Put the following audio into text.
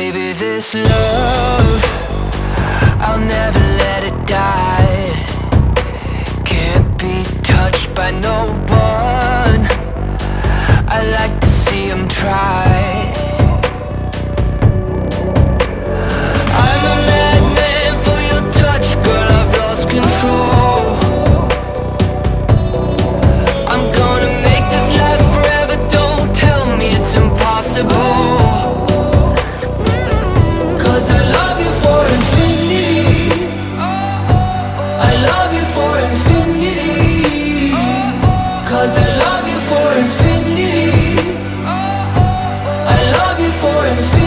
Baby, this love, I'll never let it die. Can't be touched by no one. I like to see them try. I'm a madman for your touch, girl, I've lost control. I'm gonna make this last forever, don't tell me it's impossible. 'Cause I love you for infinity. I love you for infinity. 'Cause I love you for infinity. I love you for infinity.